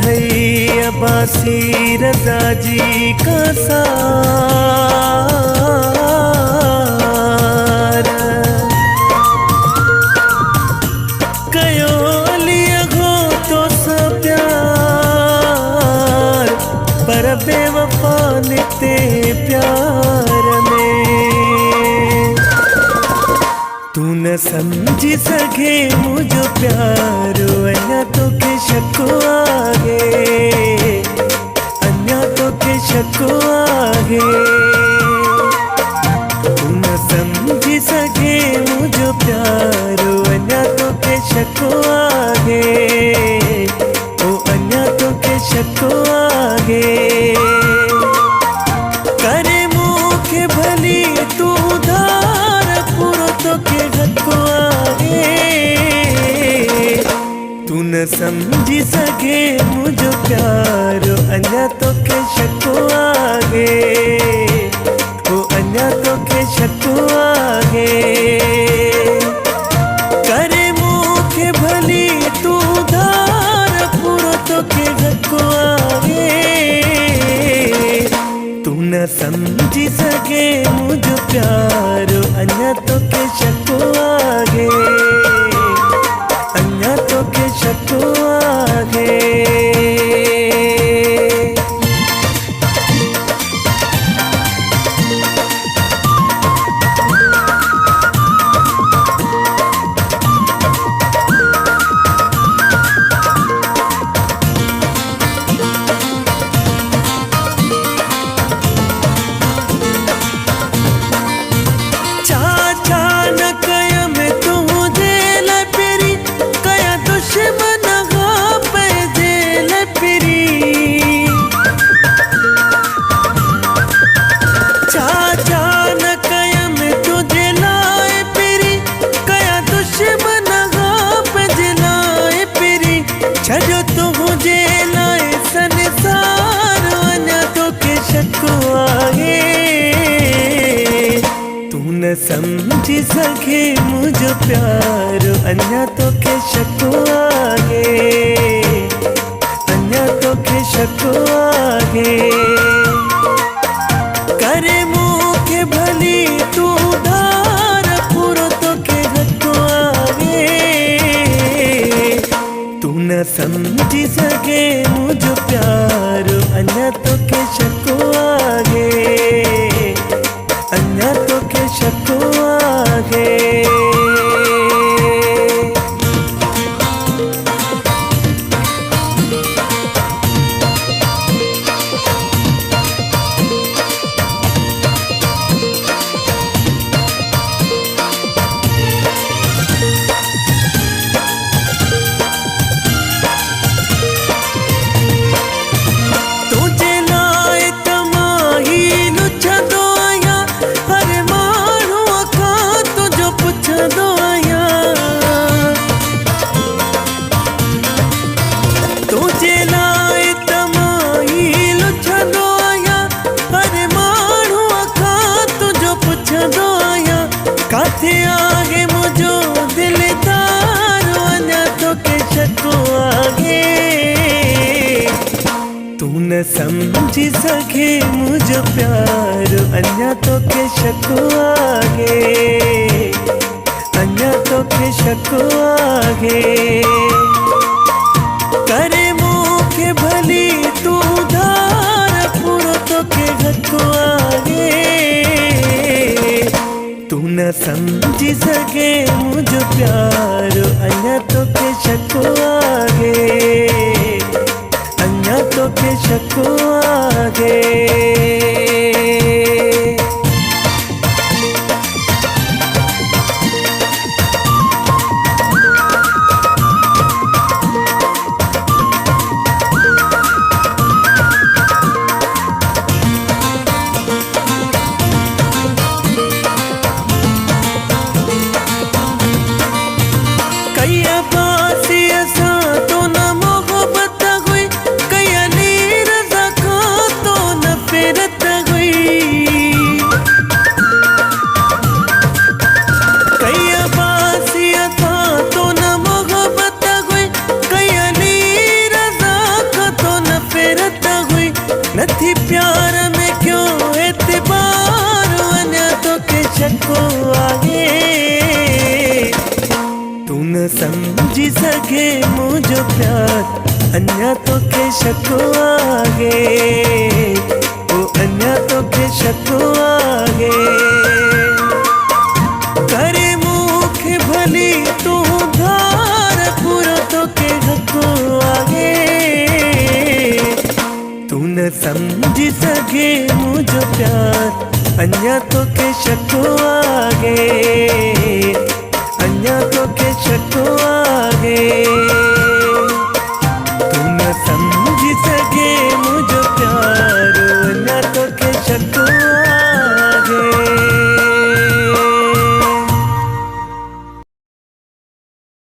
धैया बासी रजा जी का सार कयो लिया हो तो सब प्यार पर बेवफा निते प्यार में तू न समझी सके मुझो प्यार अन्या तो के शक्को आगे अन्या तो के शक्को आगे तू न समझी सके मुझो प्यार अन्या तो के शक्को आगे ओ अन्या तो के शक्को आगे करे मुखे भली तू धार पुरो तो के घटको आगे तू न समझी सके मुझो प्यार अन्या तो के शक्को आगे ओ अन्या तो के शक्को आगे करे मुखे भली तू धार पुरो तो के घटको आगे तू न समझी सके मुझो प्यार अन्या तो के शक्को आगे अन्या तो के शक्को आगे छजो तू मुझे लाए संसार अन्या तो के शक्को आगे तू न समझी सके मुझो प्यार अन्या तो के शक्को आगे अन्या तो के शक्को आगे करे मुखे भली तू धार पुरो तो के घटको आगे तू न समझी सके मुझो प्यार अन्या तो के शक्को आगे अन्या तो के शक्को आगे आगे मुझो दिलदार अन्या तो के शक्को आगे तू न समझी सके मुझो प्यार अन्या तो के शक्को आगे अन्या तो के शक्को आगे करे मुखे भली तू धार पुरो तो के घटको आगे तू न समझी सके मुझो प्यार अन्या तो के शक्को आगे अन्या तो के शक्को आगे थी प्यार में क्यों एतबार, अन्य तो के शको आगे। तू न समझी सके मुझो प्यार, अन्य तो के शको आगे। ओ अन्य तो के शको आगे। करे मुख भली तू धार, पूरा तो के हको आगे। तू न समझ सके मुझो प्यार, अन्य तो के शको आगे। अन्य तो के शको आगे। तू न समझ सके मुझो प्यार, अन्य तो के शको